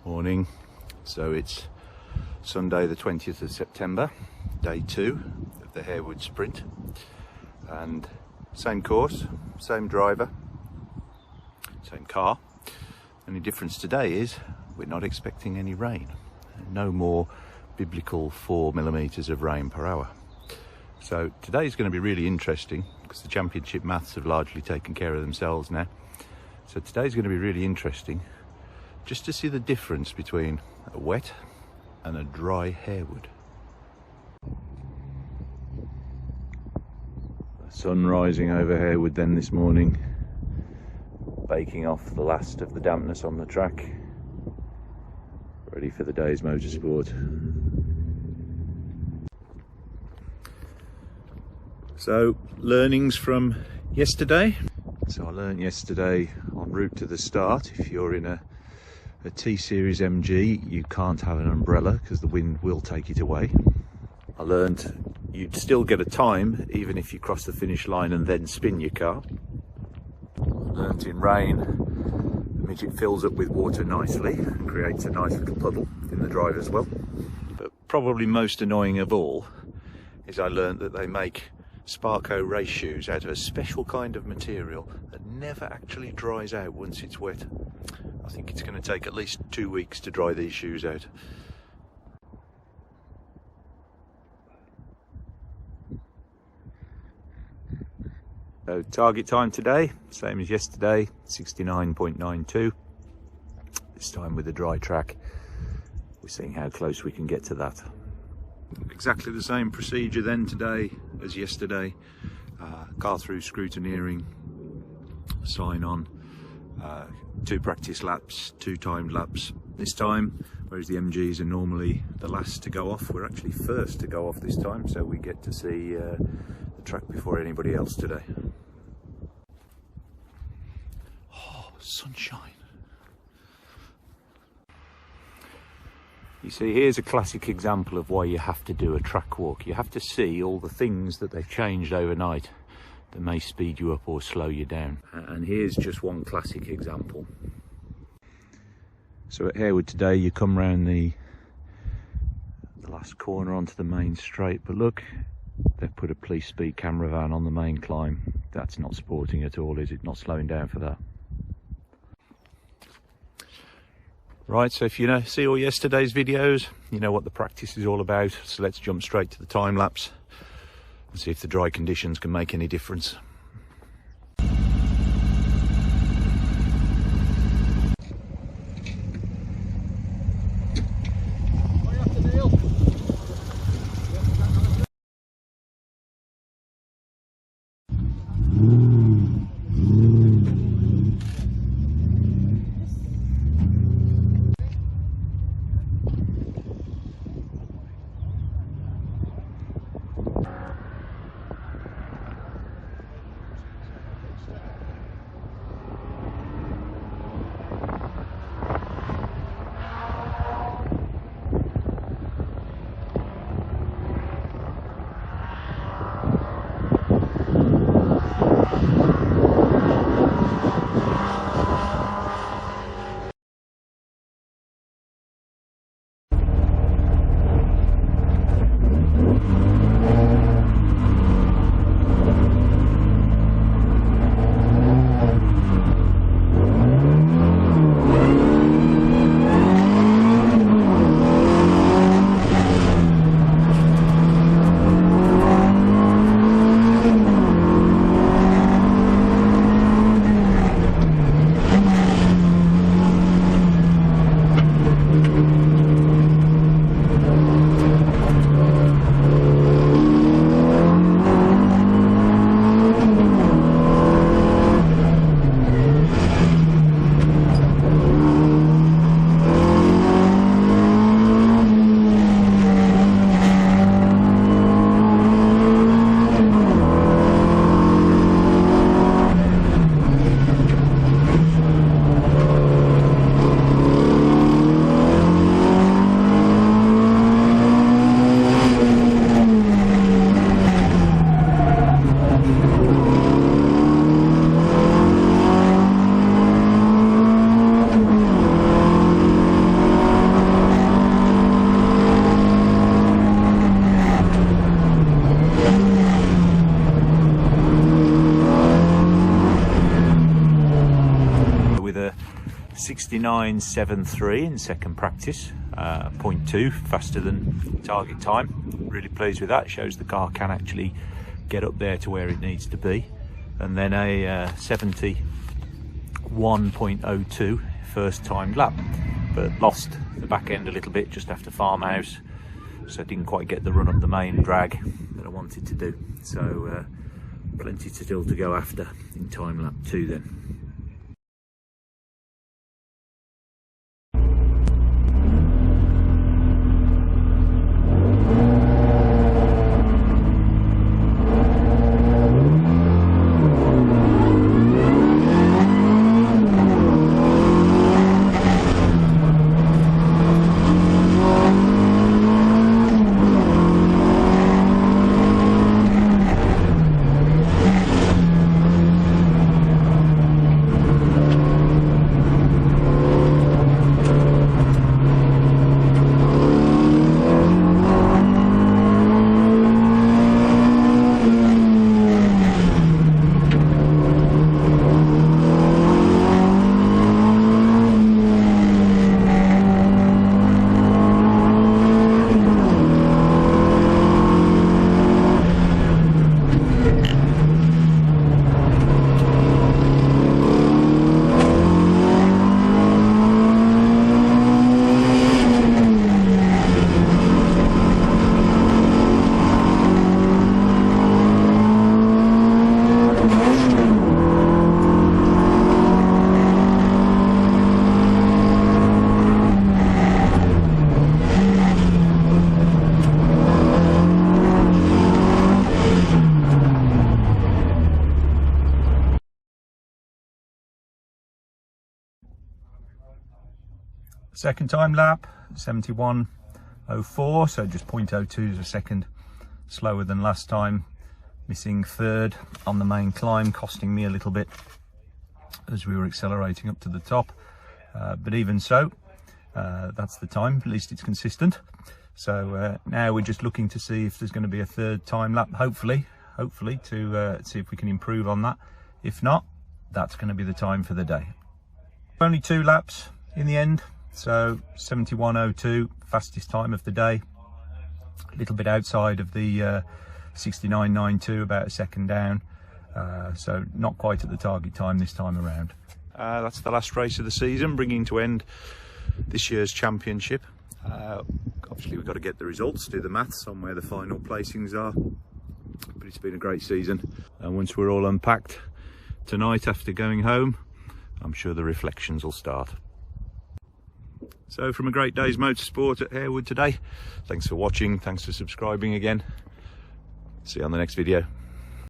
Morning. So it's Sunday the 20th of September, day 2 of the Harewood sprint, and same course, same driver, same car. Only difference today is we're not expecting any rain. No more biblical 4 millimeters of rain per hour. So today's going to be really interesting because the championship maths have largely taken care of themselves now. So today's going to be really interesting just to see the difference between a wet and a dry Harewood. The sun rising over Harewood then this morning, baking off the last of the dampness on the track, ready for the day's motorsport. So, learnings from yesterday. So I learned yesterday en route to the start, if you're in a T-Series MG, you can't have an umbrella because the wind will take it away. I learned you'd still get a time even if you cross the finish line and then spin your car. I learned in rain, the Midget fills up with water nicely and creates a nice little puddle in the drive as well. But probably most annoying of all is I learned that they make Sparco race shoes out of a special kind of material that never actually dries out once it's wet. I think it's going to take at least 2 weeks to dry these shoes out. So target time today, same as yesterday, 69.92. This time with a dry track. We're seeing how close we can get to that. Exactly the same procedure then today as yesterday. Car through scrutineering, sign on, 2 practice laps, 2 timed laps this time, whereas the MGs are normally the last to go off. We're actually first to go off this time, so we get to see the track before anybody else today. Oh, sunshine. You see, here's a classic example of why you have to do a track walk. You have to see all the things that they've changed overnight that may speed you up or slow you down. And here's just one classic example. So at Harewood today, you come round the last corner onto the main straight, but look, they've put a police speed camera van on the main climb. That's not sporting at all, is it? Not slowing down for that. Right, so if you see all yesterday's videos, you know what the practice is all about. So let's jump straight to the time lapse and see if the dry conditions can make any difference. 69.73 in second practice, 0.2 faster than target time. Really pleased with that. Shows the car can actually get up there to where it needs to be. And then a 71.02 first timed lap, but lost the back end a little bit just after Farmhouse, so I didn't quite get the run up the main drag that I wanted to do. So plenty still to go after in time lap 2 then. Second time lap 71.04, so just 0.02 a second slower than last time. Missing third on the main climb, costing me a little bit as we were accelerating up to the top, but even so, that's the time. At least it's consistent. So now we're just looking to see if there's going to be a third time lap, hopefully to see if we can improve on that. If not, that's going to be the time for the day. Only 2 laps in the end, so 71.02, fastest time of the day. A little bit outside of the 69.92, about a second down, so not quite at the target time this time around. That's the last race of the season, bringing to end this year's championship. Obviously we've got to get the results, do the maths on where the final placings are, but it's been a great season, and once we're all unpacked tonight after going home, I'm sure the reflections will start. So from a great day's motorsport at Harewood today, thanks for watching, thanks for subscribing again. See you on the next video.